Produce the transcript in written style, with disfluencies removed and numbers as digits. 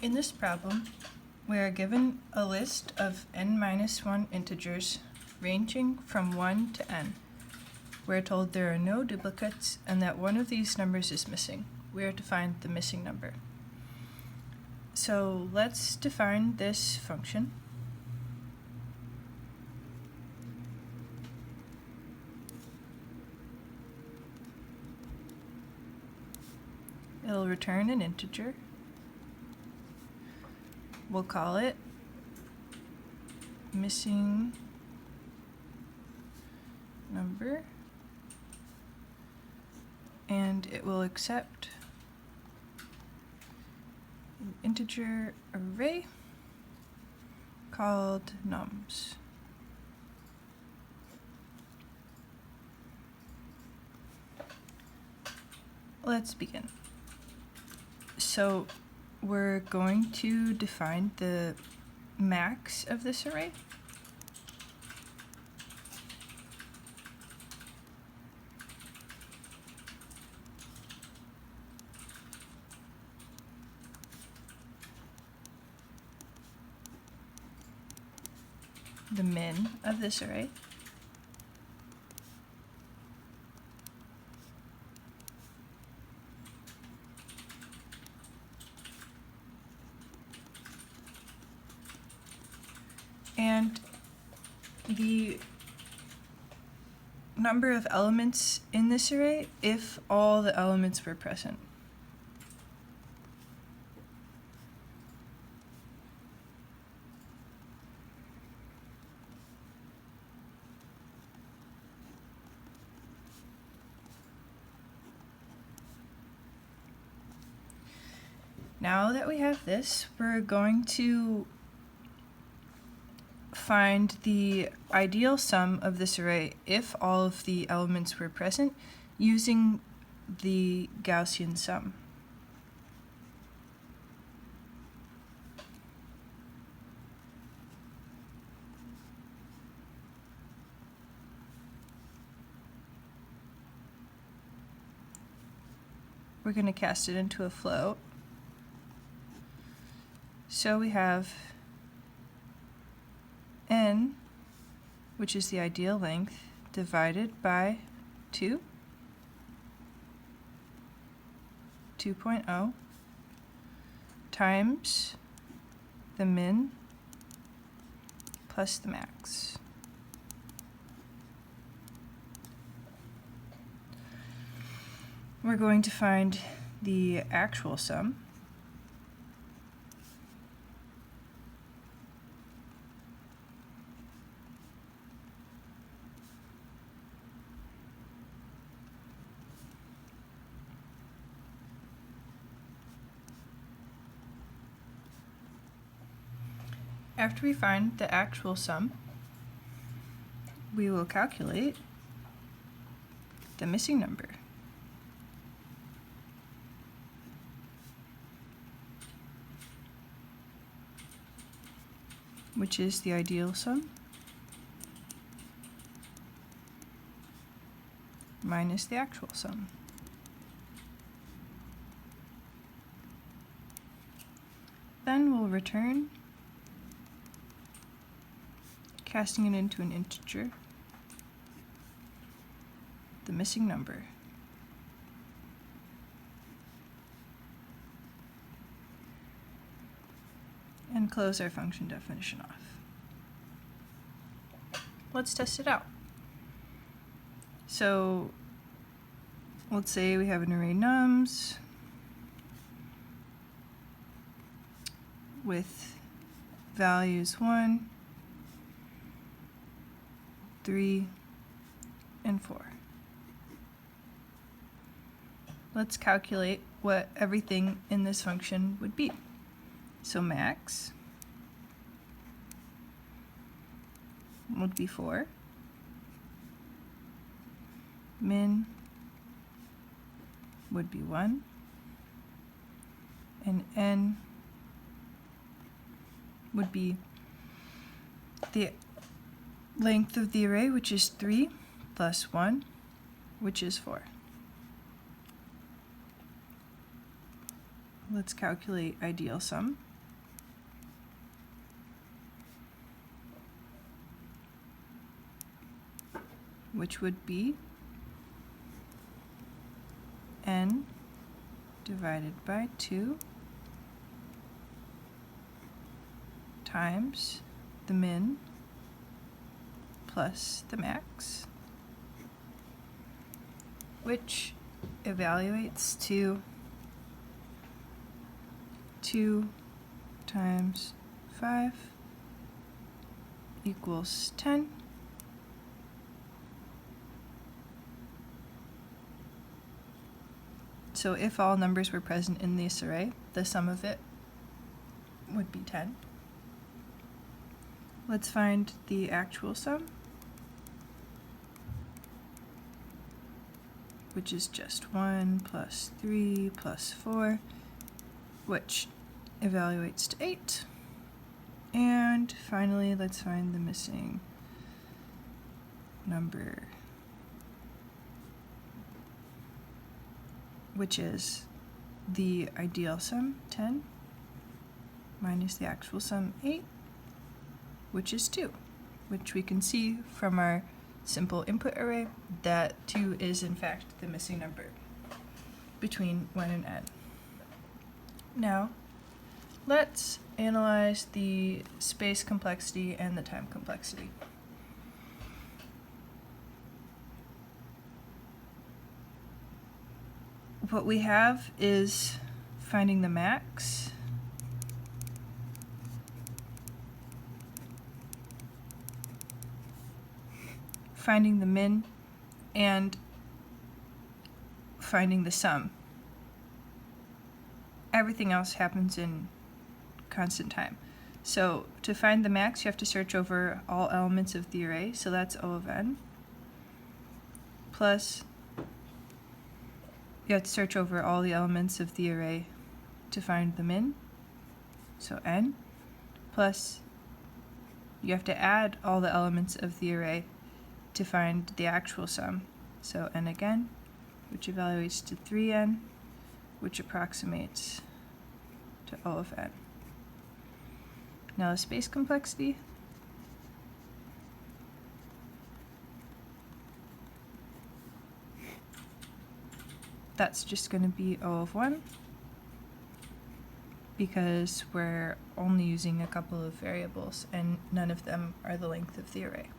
In this problem, we are given a list of n-1 integers ranging from 1 to n. We are told there are no duplicates and that one of these numbers is missing. We are to find the missing number. So let's define this function. It'll return an integer. We'll call it missing number, and it will accept an integer array called nums. Let's begin. So we're going to define the max of this array. The min of this array. And the number of elements in this array if all the elements were present. Now that we have this, we're going to find the ideal sum of this array if all of the elements were present using the Gaussian sum. We're going to cast it into a float. So we have n, which is the ideal length, divided by 2, 2.0, times the min plus the max. We're going to find the actual sum. After we find the actual sum, we will calculate the missing number. Which is the ideal sum minus the actual sum. Then we'll return, casting it into an integer, the missing number. And close our function definition off. Let's test it out. So let's say we have an array nums with values 1, 3, and 4. Let's calculate what everything in this function would be. So max would be 4, min would be 1, and n would be the length of the array, which is 3, plus 1, which is 4. Let's calculate ideal sum. which would be n divided by 2 times the min plus the max, which evaluates to 2 times 5 equals 10. So if all numbers were present in this array, the sum of it would be 10. Let's find the actual sum, which is just 1 plus 3 plus 4, which evaluates to 8. And finally, let's find the missing number, which is the ideal sum, 10, minus the actual sum, 8, which is 2, which we can see from our simple input array that 2 is in fact the missing number between 1 and n. Now, let's analyze the space complexity and the time complexity. What we have is finding the max, finding the min, and finding the sum. Everything else happens in constant time. So to find the max, you have to search over all elements of the array, so that's O of n, plus you have to search over all the elements of the array to find the min, so n, plus you have to add all the elements of the array to find the actual sum, so n again, which evaluates to 3n, which approximates to O of n. Now the space complexity, that's just going to be O of 1, because we're only using a couple of variables and none of them are the length of the array.